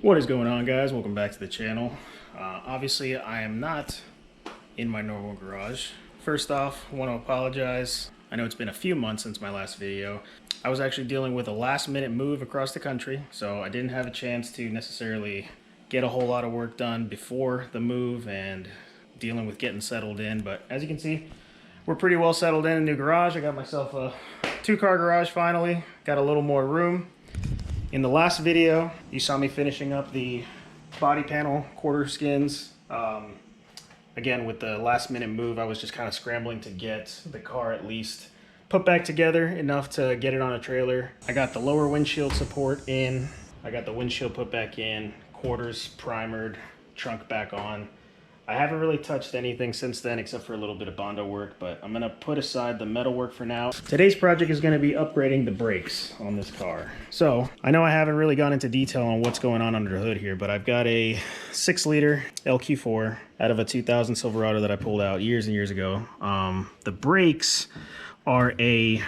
What is going on, guys? Welcome back to the channel. Obviously I am not in my normal garage. First off, I want to apologize. I know it's been a few months since my last video. I was actually dealing with a last minute move across the country, so I didn't have a chance to necessarily get a whole lot of work done before the move and dealing with getting settled in. But as you can see, we're pretty well settled in a new garage. I got myself a 2-car garage finally. Got a little more room. In the last video, you saw me finishing up the body panel quarter skins. Again, with the last minute move, I was just kind of scrambling to get the car at least put back together enough to get it on a trailer. I got the lower windshield support in. I got the windshield put back in, quarters primered, trunk back on. I haven't really touched anything since then except for a little bit of Bondo work, but I'm gonna put aside the metal work for now. Today's project is gonna be upgrading the brakes on this car. So I know I haven't really gone into detail on what's going on under the hood here, but I've got a 6-liter LQ4 out of a 2000 Silverado that I pulled out years and years ago. The brakes are a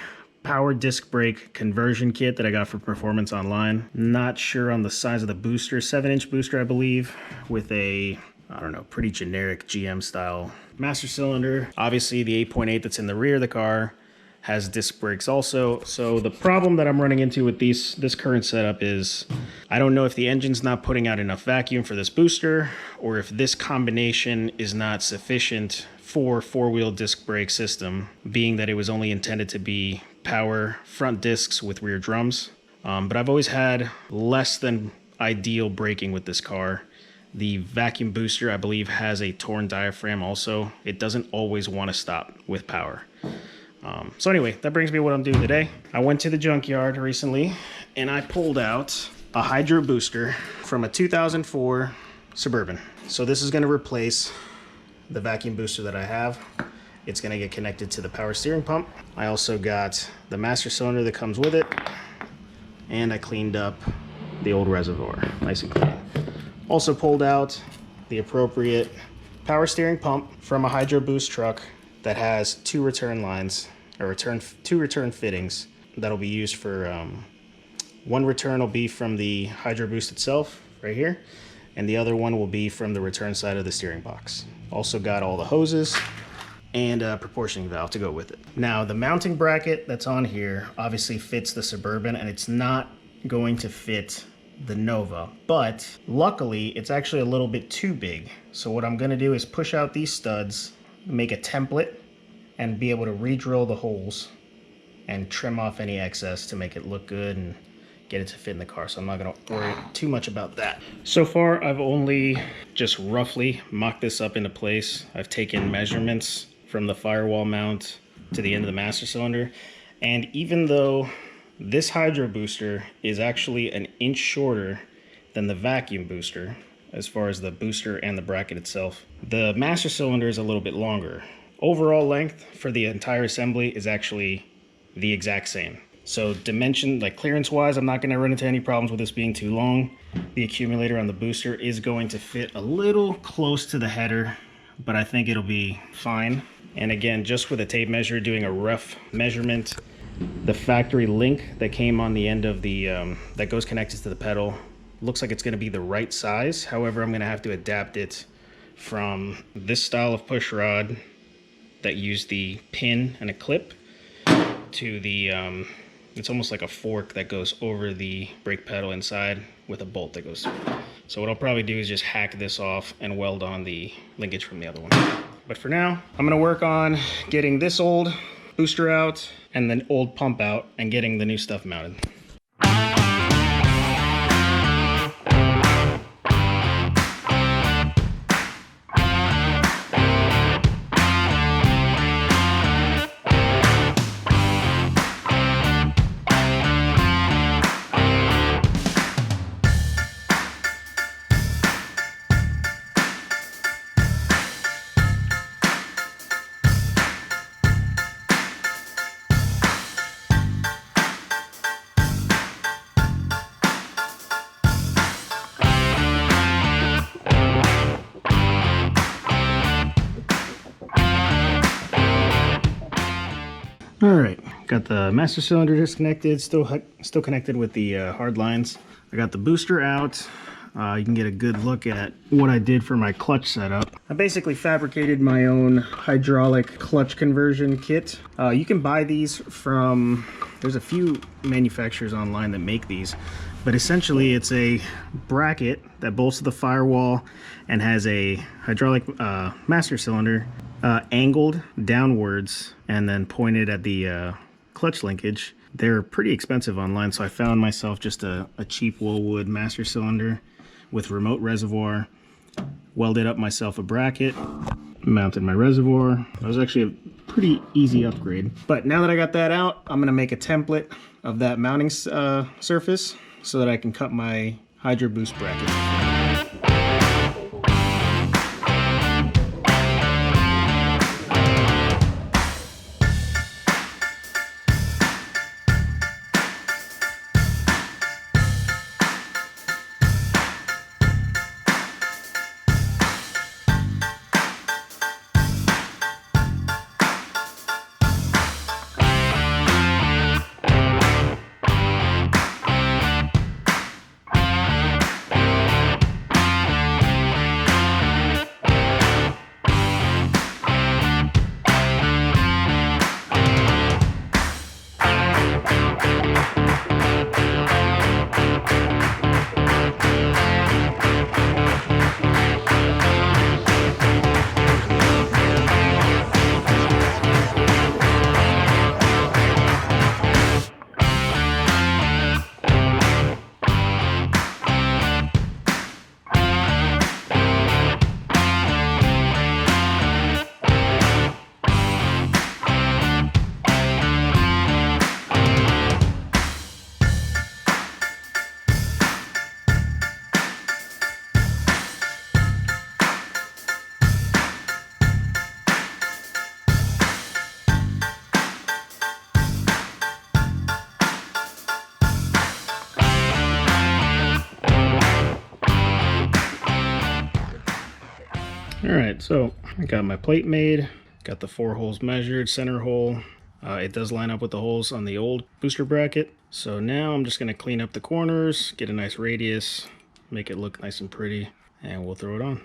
power disc brake conversion kit that I got for Performance Online. Not sure on the size of the booster, 7-inch booster I believe, with a, I don't know, pretty generic GM style master cylinder. Obviously the 8.8 that's in the rear of the car has disc brakes also. So the problem that I'm running into with this current setup is I don't know if the engine's not putting out enough vacuum for this booster, or if this combination is not sufficient for 4-wheel disc brake system, being that it was only intended to be power front discs with rear drums. But I've always had less than ideal braking with this car. The vacuum booster, I believe, has a torn diaphragm also. It doesn't always want to stop with power. So anyway, that brings me to what I'm doing today. I went to the junkyard recently and I pulled out a Hydrobooster from a 2004 Suburban. So this is going to replace the vacuum booster that I have. It's going to get connected to the power steering pump. I also got the master cylinder that comes with it, and I cleaned up the old reservoir, nice and clean. Also pulled out the appropriate power steering pump from a Hydroboost truck that has 2 return lines, or 2 return fittings that'll be used for, one return will be from the Hydroboost itself, right here, and the other one will be from the return side of the steering box. Also got all the hoses and a proportioning valve to go with it. Now the mounting bracket that's on here obviously fits the Suburban, and it's not going to fit the Nova, but luckily it's actually a little bit too big. So what I'm gonna do is push out these studs, make a template, and be able to re-drill the holes and trim off any excess to make it look good and get it to fit in the car. So I'm not gonna worry too much about that. So far I've only just roughly mocked this up into place. I've taken measurements from the firewall mount to the end of the master cylinder, and even though this Hydro booster is actually an inch shorter than the vacuum booster as far as the booster and the bracket itself, the master cylinder is a little bit longer. Overall length for the entire assembly is actually the exact same. So dimension, like clearance wise, I'm not going to run into any problems with this being too long. The accumulator on the booster is going to fit a little close to the header, but I think it'll be fine. And again, just with a tape measure, doing a rough measurement, the factory link that came on the end of the that goes connected to the pedal looks like it's going to be the right size. However, I'm going to have to adapt it from this style of push rod that used the pin and a clip to the it's almost like a fork that goes over the brake pedal inside with a bolt that goes through. So what I'll probably do is just hack this off and weld on the linkage from the other one. But for now, I'm going to work on getting this old booster out and then old pump out and getting the new stuff mounted. All right, got the master cylinder disconnected, still connected with the hard lines. I got the booster out. you can get a good look at what I did for my clutch setup. I basically fabricated my own hydraulic clutch conversion kit. You can buy these from, there's a few manufacturers online that make these, but essentially it's a bracket that bolts to the firewall and has a hydraulic master cylinder angled downwards and then pointed at the clutch linkage. They're pretty expensive online, so I found myself just a cheap Woolwood master cylinder with remote reservoir, welded up myself a bracket, mounted my reservoir. It was actually a pretty easy upgrade. But now that I got that out, I'm gonna make a template of that mounting surface so that I can cut my Hydroboost bracket. Alright, so I got my plate made, got the 4 holes measured, center hole. It does line up with the holes on the old booster bracket. So now I'm just going to clean up the corners, get a nice radius, make it look nice and pretty, and we'll throw it on.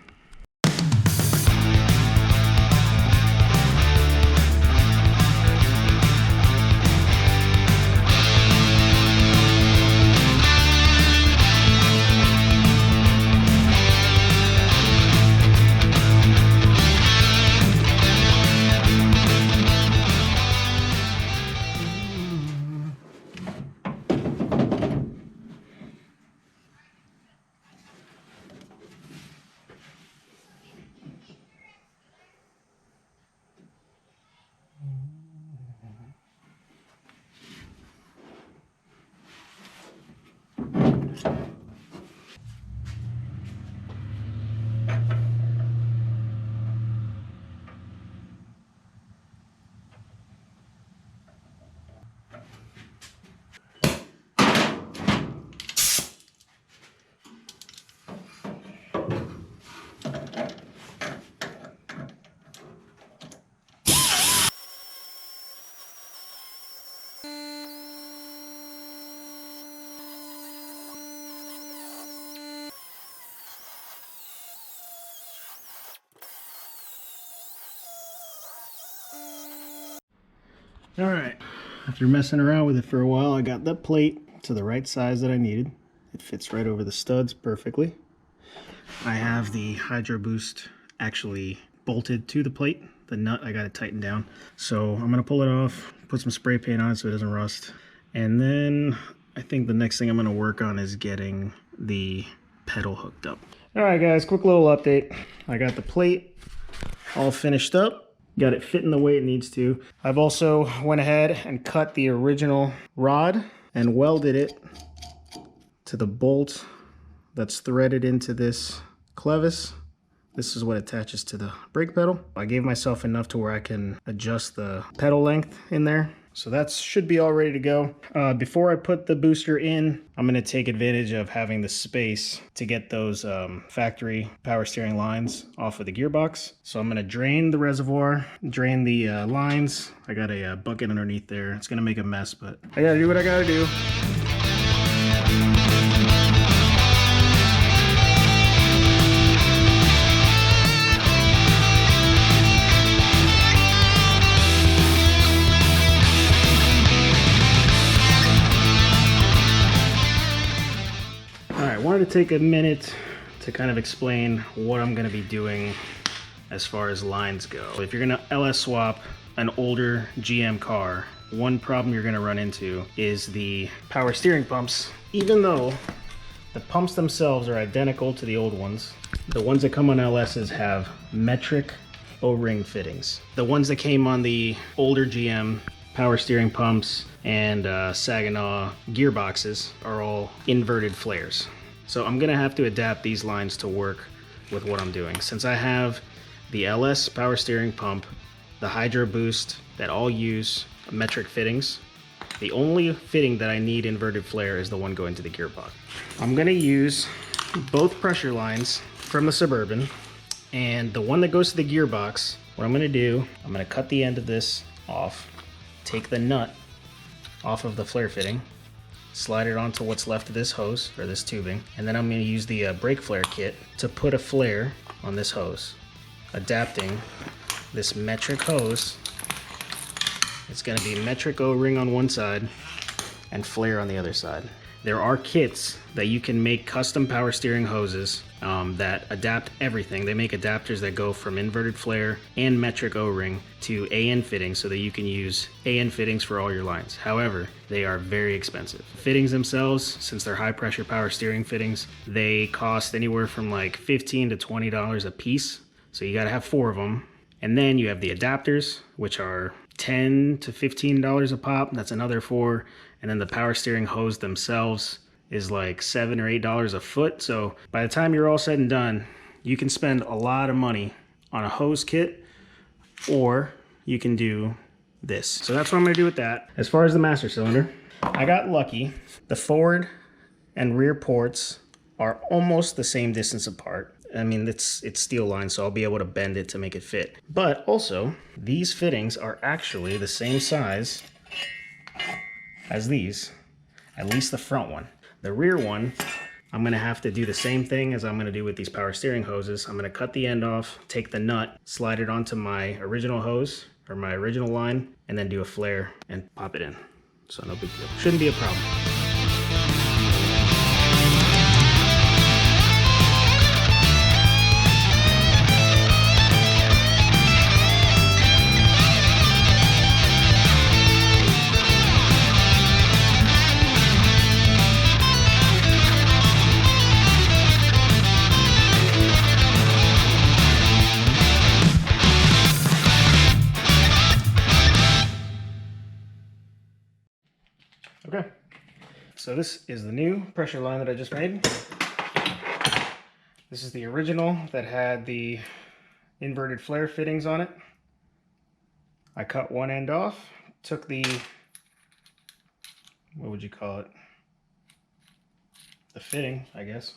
Alright, after messing around with it for a while, I got the plate to the right size that I needed. It fits right over the studs perfectly. I have the Hydroboost actually bolted to the plate. The nut, I got it tightened down. So I'm going to pull it off, put some spray paint on it so it doesn't rust. And then I think the next thing I'm going to work on is getting the pedal hooked up. Alright guys, quick little update. I got the plate all finished up. Got it fitting the way it needs to. I've also went ahead and cut the original rod and welded it to the bolt that's threaded into this clevis. This is what attaches to the brake pedal. I gave myself enough to where I can adjust the pedal length in there. So that should be all ready to go. Before I put the booster in, I'm going to take advantage of having the space to get those factory power steering lines off of the gearbox. So I'm going to drain the reservoir, drain the lines. I got a bucket underneath there. It's going to make a mess, but I got to do what I got to do. to take a minute to kind of explain what I'm going to be doing as far as lines go. If you're going to LS swap an older GM car, one problem you're going to run into is the power steering pumps. Even though the pumps themselves are identical to the old ones, the ones that come on LSs have metric O-ring fittings. The ones that came on the older GM power steering pumps and Saginaw gearboxes are all inverted flares. So I'm gonna have to adapt these lines to work with what I'm doing. Since I have the LS power steering pump, the Hydroboost that all use metric fittings, the only fitting that I need inverted flare is the one going to the gearbox. I'm gonna use both pressure lines from the Suburban, and the one that goes to the gearbox, what I'm gonna do, I'm gonna cut the end of this off, take the nut off of the flare fitting, slide it onto what's left of this hose, or this tubing, and then I'm gonna use the brake flare kit to put a flare on this hose, adapting this metric hose. It's gonna be metric O-ring on one side and flare on the other side. There are kits that you can make custom power steering hoses that adapt everything. They make adapters that go from inverted flare and metric O-ring to AN fittings so that you can use AN fittings for all your lines. However, they are very expensive. Fittings themselves, since they're high pressure power steering fittings, they cost anywhere from like $15 to $20 a piece. So you gotta have 4 of them. And then you have the adapters, which are $10 to $15 a pop. That's another 4. And then the power steering hose themselves is like $7 or $8 a foot. So by the time you're all said and done, you can spend a lot of money on a hose kit, or you can do this. So that's what I'm gonna do with that. As far as the master cylinder, I got lucky. The forward and rear ports are almost the same distance apart. I mean, it's steel line, so I'll be able to bend it to make it fit. But also, these fittings are actually the same size as these, at least the front one. The rear one, I'm gonna have to do the same thing as I'm gonna do with these power steering hoses. I'm gonna cut the end off, take the nut, slide it onto my original hose, or my original line, and then do a flare and pop it in. So no big deal. Shouldn't be a problem. Okay, so this is the new pressure line that I just made. This is the original that had the inverted flare fittings on it. I cut one end off, took the, what would you call it? The fitting, I guess.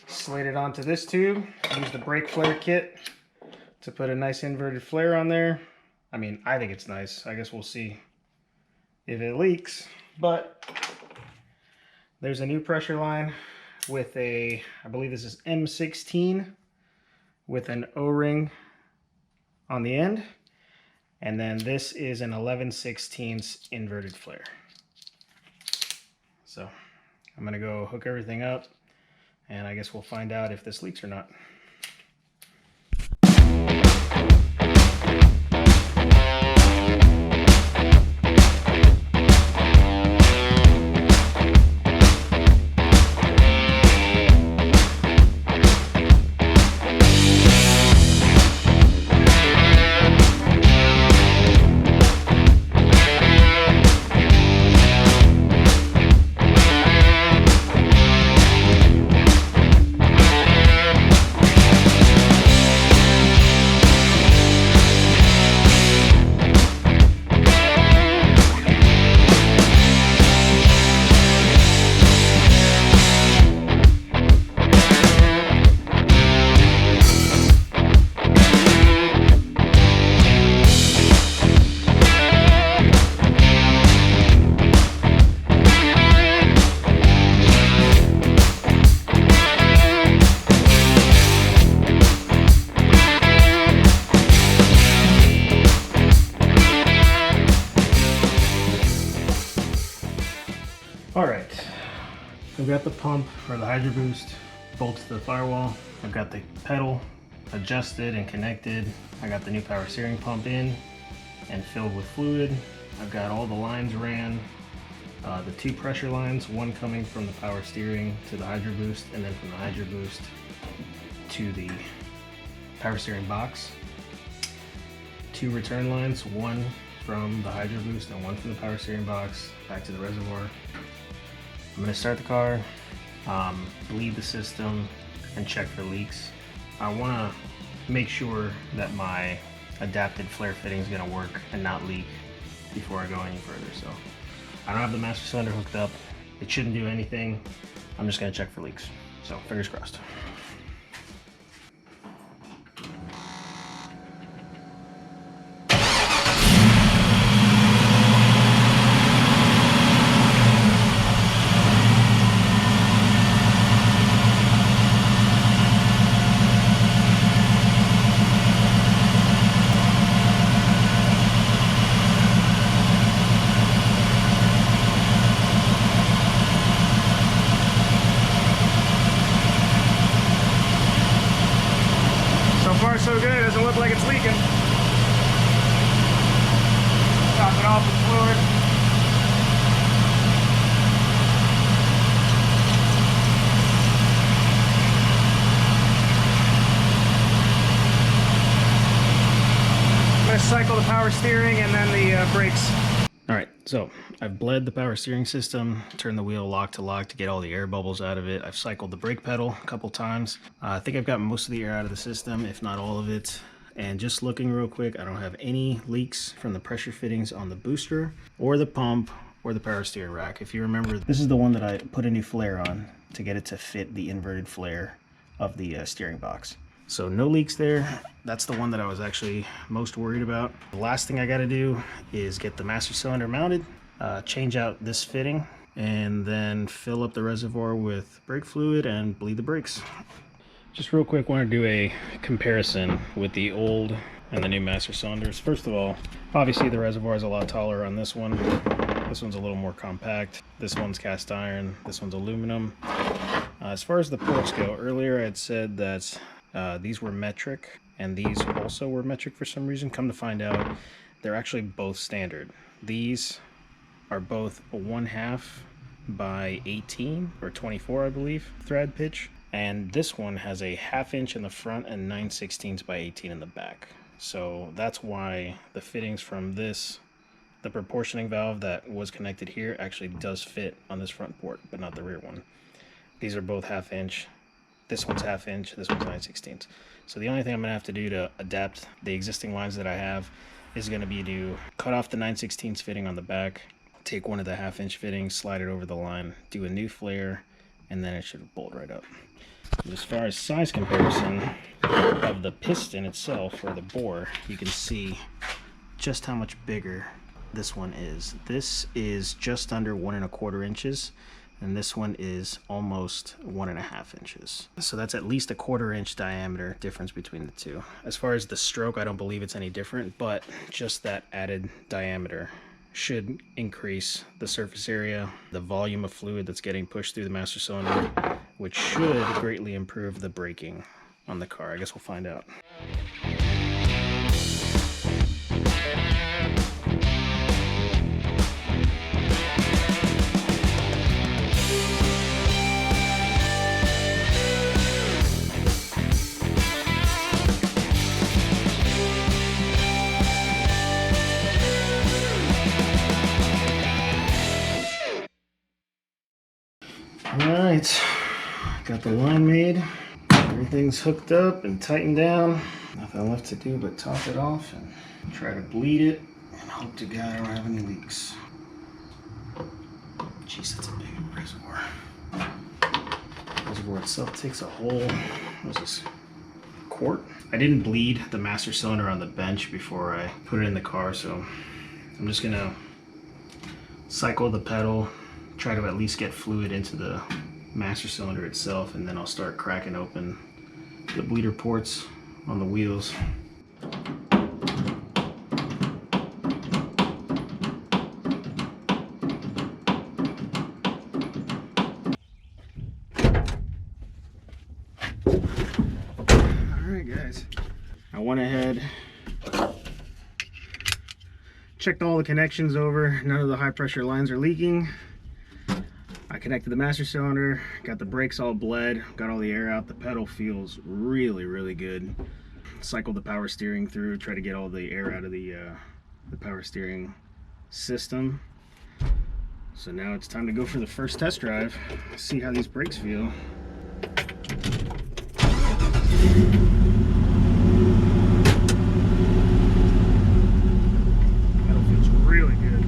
Slid it onto this tube, used the brake flare kit to put a nice inverted flare on there. I mean, I think it's nice. I guess we'll see if it leaks, but there's a new pressure line with a, I believe this is M16 with an O-ring on the end, and then this is an 11/16 inverted flare. So I'm gonna go hook everything up, and I guess we'll find out if this leaks or not. I've got the pump for the Hydroboost bolted to the firewall. I've got the pedal adjusted and connected. I got the new power steering pump in and filled with fluid. I've got all the lines ran, the 2 pressure lines, one coming from the power steering to the Hydroboost, and then from the Hydroboost to the power steering box. 2 return lines, one from the Hydroboost and one from the power steering box back to the reservoir. I'm going to start the car, bleed the system, and check for leaks. I want to make sure that my adapted flare fitting is going to work and not leak before I go any further. So I don't have the master cylinder hooked up. It shouldn't do anything. I'm just going to check for leaks. So fingers crossed. So good, it doesn't look like it's leaking. Top it off with fluid. I'm going to cycle the power steering and then the brakes. Alright, so I've bled the power steering system, turned the wheel lock to lock to get all the air bubbles out of it. I've cycled the brake pedal a couple times. I think I've got most of the air out of the system, if not all of it. And just looking real quick, I don't have any leaks from the pressure fittings on the booster or the pump or the power steering rack. If you remember, this is the one that I put a new flare on to get it to fit the inverted flare of the steering box. So no leaks there. That's the one that I was actually most worried about. The last thing I got to do is get the master cylinder mounted, change out this fitting, and then fill up the reservoir with brake fluid and bleed the brakes. Just real quick, want to do a comparison with the old and the new master cylinders. First of all, obviously the reservoir is a lot taller on this one. This one's a little more compact. This one's cast iron. This one's aluminum. As far as the ports go, earlier I had said that these were metric, and these also were metric for some reason. Come to find out, they're actually both standard. These are both a 1/2 by 18 or 24, I believe, thread pitch, and this one has a 1/2 inch in the front and 9/16 by 18 in the back. So that's why the fittings from this, the proportioning valve that was connected here, actually does fit on this front port, but not the rear one. These are both 1/2 inch. This one's 1/2 inch, this one's 9/16. So the only thing I'm going to have to do to adapt the existing lines that I have is going to be to cut off the 9/16 fitting on the back, take one of the 1/2 inch fittings, slide it over the line, do a new flare, and then it should bolt right up. And as far as size comparison of the piston itself, or the bore, you can see just how much bigger this one is. This is just under 1 1/4 inches. And this one is almost 1 1/2 inches. So that's at least a 1/4 inch diameter difference between the two. As far as the stroke, I don't believe it's any different, but just that added diameter should increase the surface area, the volume of fluid that's getting pushed through the master cylinder, which should greatly improve the braking on the car. I guess we'll find out. Alright, got the line made, everything's hooked up and tightened down. Nothing left to do but top it off and try to bleed it and hope to God I don't have any leaks. Jeez, that's a big reservoir. The reservoir itself takes a whole, what's this, quart? I didn't bleed the master cylinder on the bench before I put it in the car, so I'm just gonna cycle the pedal, try to at least get fluid into the master cylinder itself, and then I'll start cracking open the bleeder ports on the wheels. guys. I went ahead, checked all the connections over. None of the high pressure lines are leaking. I connected the master cylinder, got the brakes all bled, got all the air out. The pedal feels really, really good. Cycled the power steering through, try to get all the air out of the power steering system. So now it's time to go for the first test drive, see how these brakes feel. Pedal feels really good.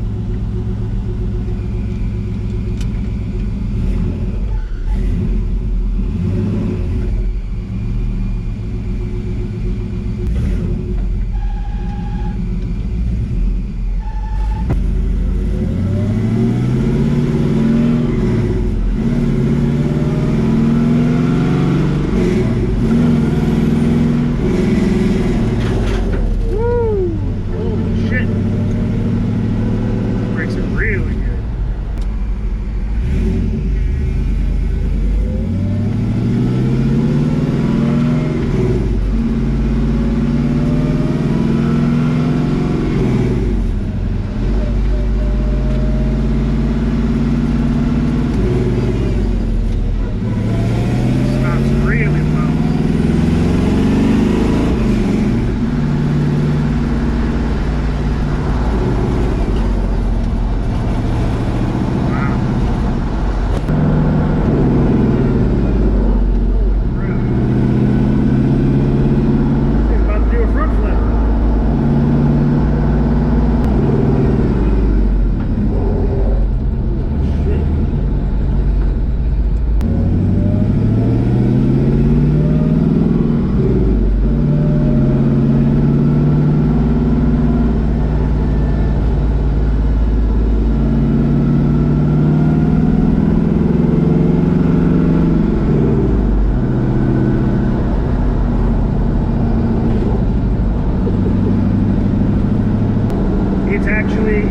It's actually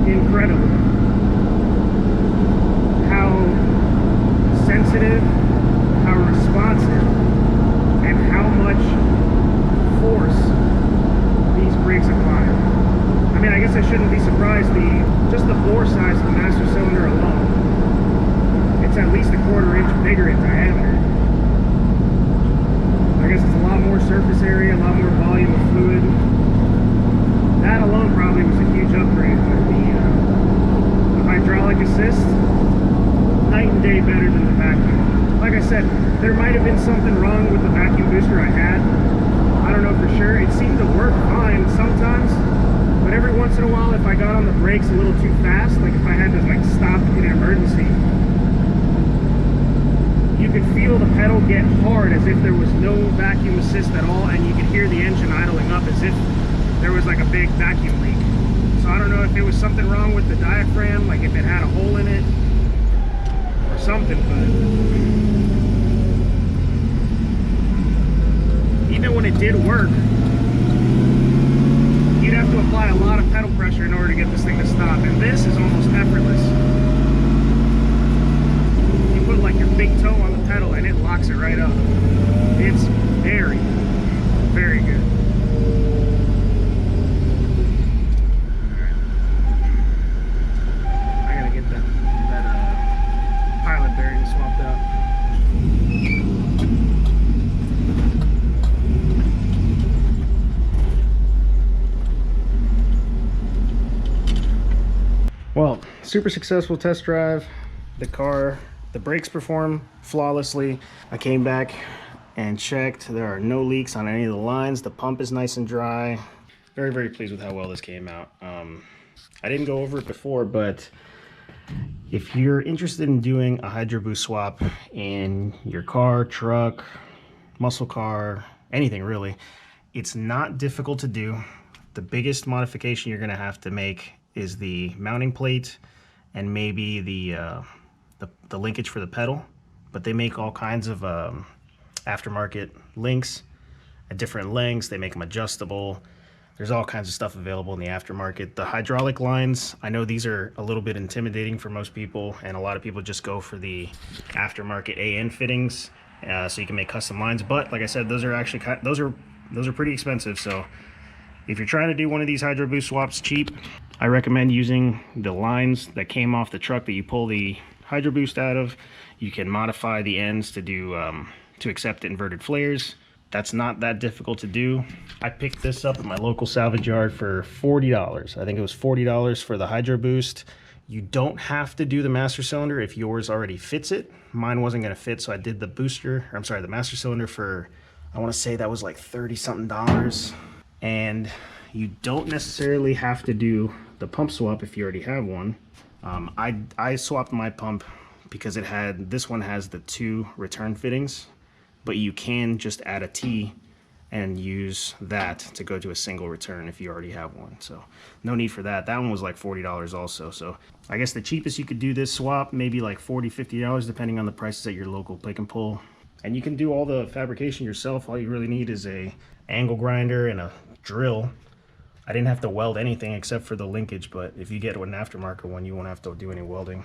incredible how sensitive, how responsive, and how much force these brakes apply. I mean, I guess I shouldn't be surprised. Just the bore size of the master cylinder alone, it's at least a 1/4 inch bigger in diameter. I guess it's a lot more surface area, a lot more volume of fluid. That alone probably was a huge upgrade with the hydraulic assist. Night and day better than the vacuum. Like I said, there might have been something wrong with the vacuum booster I had. I don't know for sure. It seemed to work fine sometimes, but every once in a while, if I got on the brakes a little too fast, like if I had to like stop in an emergency, you could feel the pedal get hard as if there was no vacuum assist at all, and you could hear the engine idling up as if there was like a big vacuum leak. So I don't know if it was something wrong with the diaphragm, like if it had a hole in it or something, but even when it did work, you'd have to apply a lot of pedal pressure in order to get this thing to stop, and this is almost effortless. You put like your big toe on the pedal and it locks it right up. It's very, very good. Well, super successful test drive. The brakes perform flawlessly. I came back and checked. There are no leaks on any of the lines. The pump is nice and dry. Very, very pleased with how well this came out. I didn't go over it before, but if you're interested in doing a Hydroboost swap in your car, truck, muscle car, anything really, it's not difficult to do. The biggest modification you're gonna have to make is the mounting plate and maybe the linkage for the pedal, but they make all kinds of aftermarket links at different lengths. They make them adjustable. There's all kinds of stuff available in the aftermarket. The hydraulic lines, I know these are a little bit intimidating for most people, and a lot of people just go for the aftermarket AN fittings so you can make custom lines. But like I said, those are actually those are pretty expensive. So if you're trying to do one of these Hydroboost swaps cheap, I recommend using the lines that came off the truck that you pull the Hydroboost out of. You can modify the ends to do to accept inverted flares. That's not that difficult to do. I picked this up at my local salvage yard for $40. I think it was $40 for the Hydroboost. You don't have to do the master cylinder if yours already fits it. Mine wasn't gonna fit, so I did the the master cylinder for, I wanna say that was like 30 something dollars. And you don't necessarily have to do the pump swap if you already have one. I swapped my pump because this one has the 2 return fittings, but you can just add a T and use that to go to a single return if you already have one. So no need for that. That one was like $40 also. So I guess the cheapest you could do this swap, maybe like $40, $50, depending on the prices at your local pick and pull. And you can do all the fabrication yourself. All you really need is a angle grinder and a drill. I didn't have to weld anything except for the linkage, but if you get an aftermarket one, you won't have to do any welding.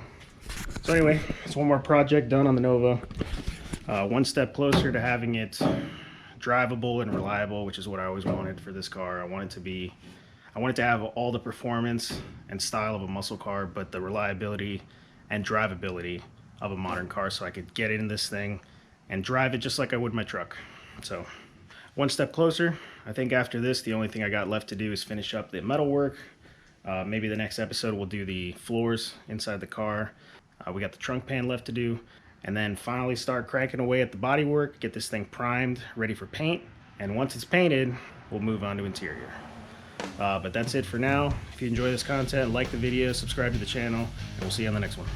So anyway, it's one more project done on the Nova. One step closer to having it drivable and reliable, which is what I always wanted for this car. I wanted to have all the performance and style of a muscle car, but the reliability and drivability of a modern car, so I could get in this thing and drive it just like I would my truck. So one step closer. I think after this, the only thing I got left to do is finish up the metal work. Maybe the next episode we'll do the floors inside the car. We got the trunk pan left to do, and then finally start cranking away at the body work, get this thing primed, ready for paint. And once it's painted, we'll move on to interior. But that's it for now. If you enjoy this content, like the video, subscribe to the channel, and we'll see you on the next one.